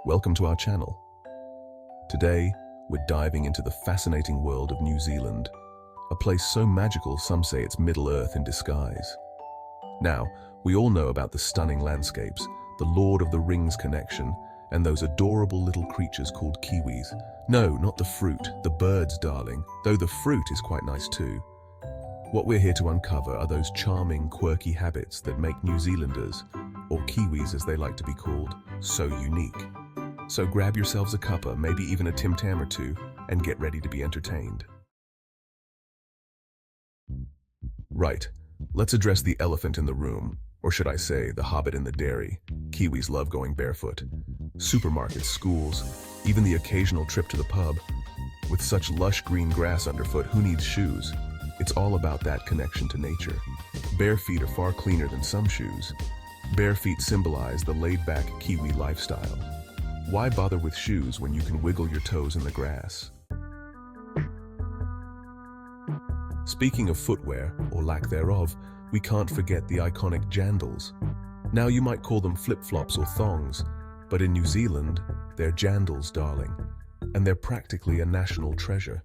Welcome to our channel. Today, we're diving into the fascinating world of New Zealand, a place so magical some say it's Middle Earth in disguise. Now, we all know about the stunning landscapes, the Lord of the Rings connection, and those adorable little creatures called kiwis. No, not the fruit, the birds, darling, though the fruit is quite nice too. What we're here to uncover are those charming, quirky habits that make New Zealanders, or Kiwis as they like to be called, so unique. So grab yourselves a cuppa, maybe even a Tim Tam or two, and get ready to be entertained. Right, let's address the elephant in the room, or should I say, the hobbit in the dairy. Kiwis love going barefoot. Supermarkets, schools, even the occasional trip to the pub. With such lush green grass underfoot, who needs shoes? It's all about that connection to nature. Bare feet are far cleaner than some shoes. Bare feet symbolize the laid-back Kiwi lifestyle. Why bother with shoes when you can wiggle your toes in the grass? Speaking of footwear, or lack thereof, we can't forget the iconic Jandals. Now you might call them flip-flops or thongs, but in New Zealand, they're Jandals, darling, and they're practically a national treasure.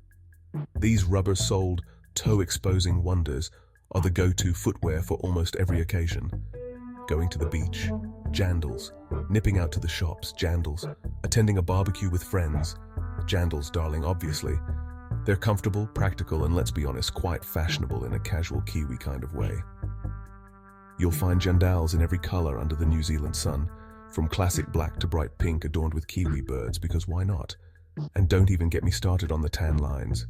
These rubber-soled, toe-exposing wonders are the go-to footwear for almost every occasion. Going to the beach, Jandals. Nipping out to the shops, Jandals. Attending a barbecue with friends, Jandals, darling, obviously. They're comfortable, practical, and let's be honest, quite fashionable in a casual Kiwi kind of way. You'll find Jandals in every color under the New Zealand sun, from classic black to bright pink adorned with Kiwi birds, because why not? And don't even get me started on the tan lines.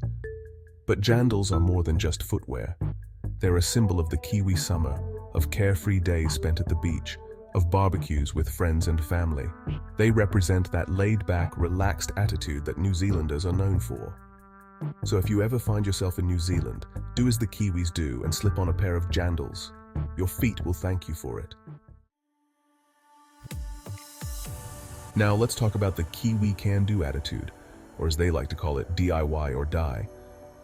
But Jandals are more than just footwear. They're a symbol of the Kiwi summer, of carefree days spent at the beach, of barbecues with friends and family. They represent that laid-back, relaxed attitude that New Zealanders are known for. So if you ever find yourself in New Zealand, do as the Kiwis do and slip on a pair of Jandals. Your feet will thank you for it. Now let's talk about the Kiwi can-do attitude, or as they like to call it, DIY or die.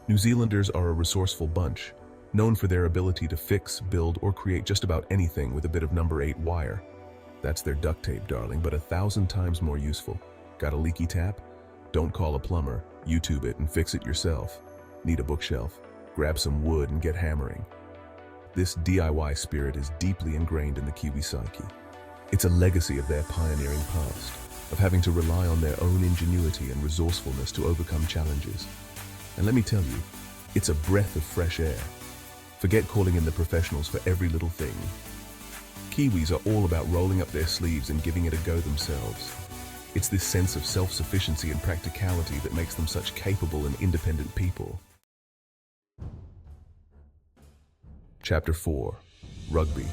New Zealanders are a resourceful bunch, known for their ability to fix, build, or create just about anything with a bit of number 8 wire. That's their duct tape, darling, but 1,000 times more useful. Got a leaky tap? Don't call a plumber. YouTube it and fix it yourself. Need a bookshelf? Grab some wood and get hammering. This DIY spirit is deeply ingrained in the Kiwi psyche. It's a legacy of their pioneering past, of having to rely on their own ingenuity and resourcefulness to overcome challenges. And let me tell you, it's a breath of fresh air. Forget calling in the professionals for every little thing. Kiwis are all about rolling up their sleeves and giving it a go themselves. It's this sense of self-sufficiency and practicality that makes them such capable and independent people. Chapter 4. Rugby.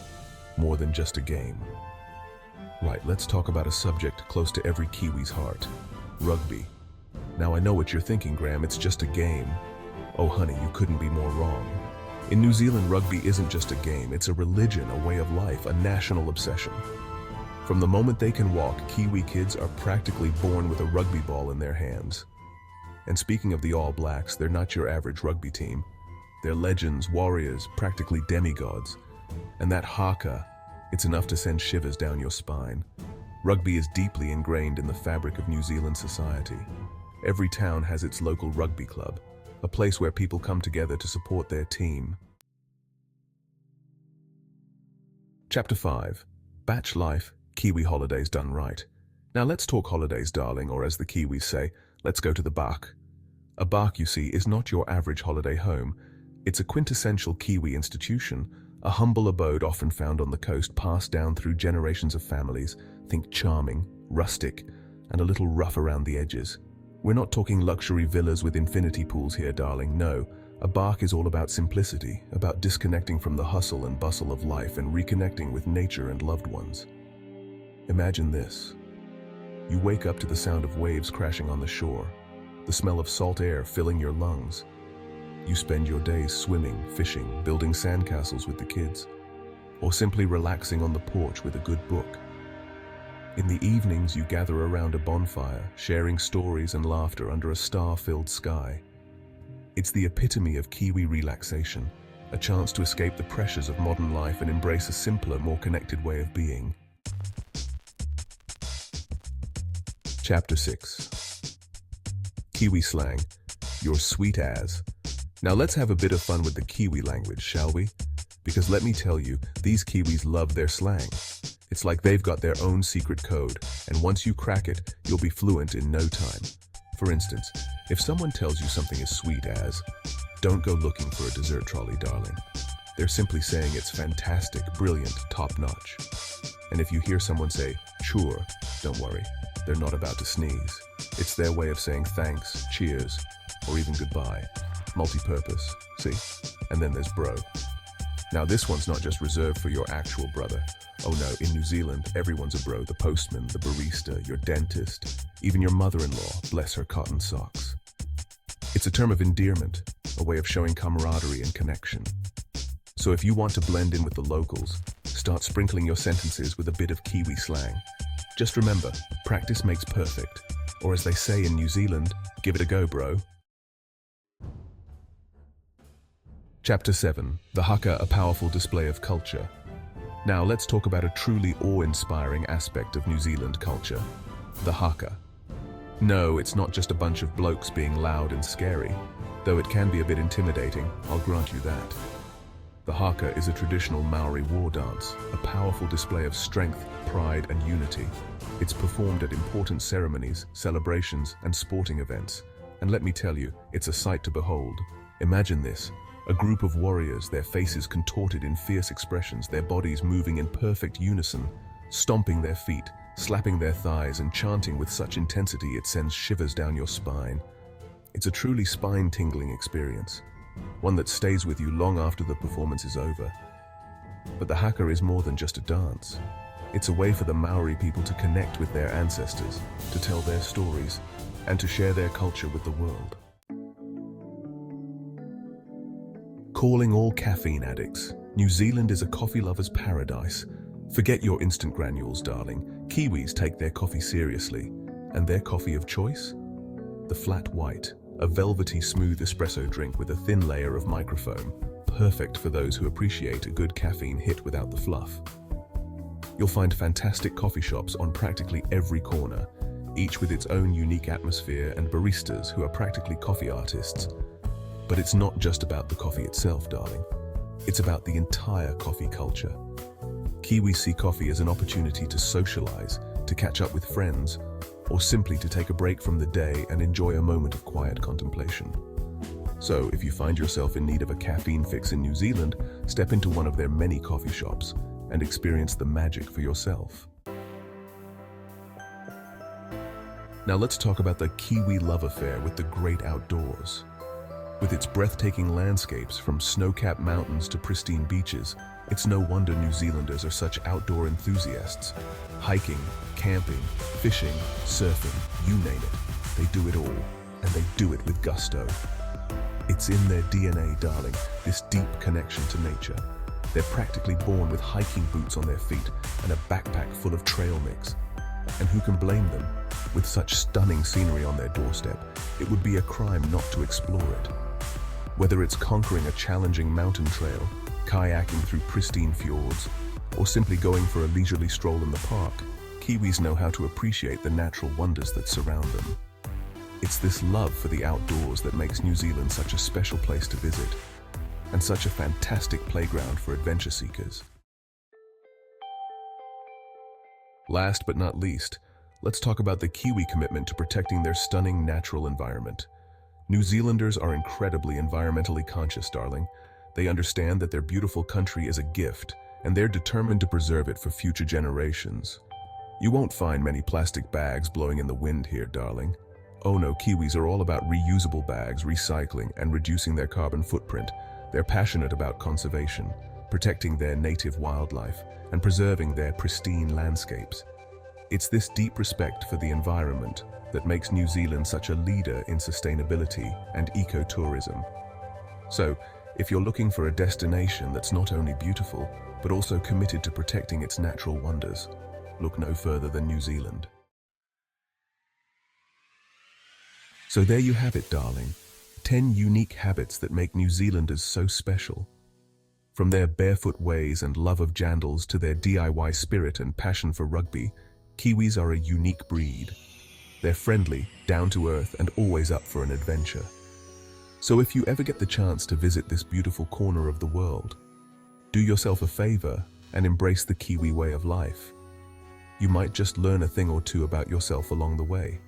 More than just a game. Right, let's talk about a subject close to every Kiwi's heart. Rugby. Now I know what you're thinking, Graham, it's just a game. Oh honey, you couldn't be more wrong. In New Zealand, rugby isn't just a game, it's a religion, a way of life, a national obsession. From the moment they can walk, Kiwi kids are practically born with a rugby ball in their hands. And speaking of the All Blacks, they're not your average rugby team. They're legends, warriors, practically demigods. And that Haka, it's enough to send shivers down your spine. Rugby is deeply ingrained in the fabric of New Zealand society. Every town has its local rugby club, a place where people come together to support their team. Chapter 5. Batch Life, Kiwi Holidays done right. Now let's talk holidays, darling, or as the Kiwis say, let's go to the bark. A bark, you see, is not your average holiday home. It's a quintessential Kiwi institution, a humble abode often found on the coast, passed down through generations of families. Think charming, rustic, and a little rough around the edges. We're not talking luxury villas with infinity pools here, darling, no. A bark is all about simplicity, about disconnecting from the hustle and bustle of life and reconnecting with nature and loved ones. Imagine this. You wake up to the sound of waves crashing on the shore, the smell of salt air filling your lungs. You spend your days swimming, fishing, building sandcastles with the kids, or simply relaxing on the porch with a good book. In the evenings, you gather around a bonfire, sharing stories and laughter under a star-filled sky. It's the epitome of Kiwi relaxation, a chance to escape the pressures of modern life and embrace a simpler, more connected way of being. Chapter 6. Kiwi Slang. You're sweet as. Now let's have a bit of fun with the Kiwi language, shall we? Because let me tell you, these Kiwis love their slang. It's like they've got their own secret code, and once you crack it, you'll be fluent in no time. For instance, if someone tells you something is sweet as, don't go looking for a dessert trolley, darling. They're simply saying it's fantastic, brilliant, top-notch. And if you hear someone say, sure, don't worry, they're not about to sneeze. It's their way of saying thanks, cheers, or even goodbye. Multi-purpose, see? And then there's bro. Now this one's not just reserved for your actual brother. Oh no, in New Zealand, everyone's a bro. The postman, the barista, your dentist, even your mother-in-law, bless her cotton socks. It's a term of endearment, a way of showing camaraderie and connection. So if you want to blend in with the locals, start sprinkling your sentences with a bit of Kiwi slang. Just remember, practice makes perfect. Or as they say in New Zealand, give it a go, bro. Chapter 7. The Haka, a powerful display of culture. Now let's talk about a truly awe-inspiring aspect of New Zealand culture, the Haka. No, it's not just a bunch of blokes being loud and scary, though it can be a bit intimidating, I'll grant you that. The Haka is a traditional Maori war dance, a powerful display of strength, pride and unity. It's performed at important ceremonies, celebrations and sporting events. And let me tell you, it's a sight to behold. Imagine this. A group of warriors, their faces contorted in fierce expressions, their bodies moving in perfect unison, stomping their feet, slapping their thighs, and chanting with such intensity it sends shivers down your spine. It's a truly spine-tingling experience, one that stays with you long after the performance is over. But the Haka is more than just a dance. It's a way for the Maori people to connect with their ancestors, to tell their stories, and to share their culture with the world. Calling all caffeine addicts, New Zealand is a coffee lover's paradise. Forget your instant granules, darling. Kiwis take their coffee seriously. And their coffee of choice? The flat white, a velvety smooth espresso drink with a thin layer of microfoam, perfect for those who appreciate a good caffeine hit without the fluff. You'll find fantastic coffee shops on practically every corner, each with its own unique atmosphere and baristas who are practically coffee artists. But it's not just about the coffee itself, darling. It's about the entire coffee culture. Kiwis see coffee as an opportunity to socialize, to catch up with friends, or simply to take a break from the day and enjoy a moment of quiet contemplation. So, if you find yourself in need of a caffeine fix in New Zealand, step into one of their many coffee shops and experience the magic for yourself. Now let's talk about the Kiwi love affair with the great outdoors. With its breathtaking landscapes from snow-capped mountains to pristine beaches, it's no wonder New Zealanders are such outdoor enthusiasts. Hiking, camping, fishing, surfing, you name it. They do it all, and they do it with gusto. It's in their DNA, darling, this deep connection to nature. They're practically born with hiking boots on their feet and a backpack full of trail mix. And who can blame them? With such stunning scenery on their doorstep, it would be a crime not to explore it. Whether it's conquering a challenging mountain trail, kayaking through pristine fjords, or simply going for a leisurely stroll in the park, Kiwis know how to appreciate the natural wonders that surround them. It's this love for the outdoors that makes New Zealand such a special place to visit, and such a fantastic playground for adventure seekers. Last but not least, let's talk about the Kiwi commitment to protecting their stunning natural environment. New Zealanders are incredibly environmentally conscious, darling. They understand that their beautiful country is a gift, and they're determined to preserve it for future generations. You won't find many plastic bags blowing in the wind here, darling. Oh no, Kiwis are all about reusable bags, recycling, and reducing their carbon footprint. They're passionate about conservation, protecting their native wildlife, and preserving their pristine landscapes. It's this deep respect for the environment that makes New Zealand such a leader in sustainability and ecotourism. So, if you're looking for a destination that's not only beautiful, but also committed to protecting its natural wonders, look no further than New Zealand. So there you have it, darling. 10 unique habits that make New Zealanders so special. From their barefoot ways and love of Jandals to their DIY spirit and passion for rugby, Kiwis are a unique breed. They're friendly, down to earth, and always up for an adventure. So if you ever get the chance to visit this beautiful corner of the world, do yourself a favor and embrace the Kiwi way of life. You might just learn a thing or two about yourself along the way.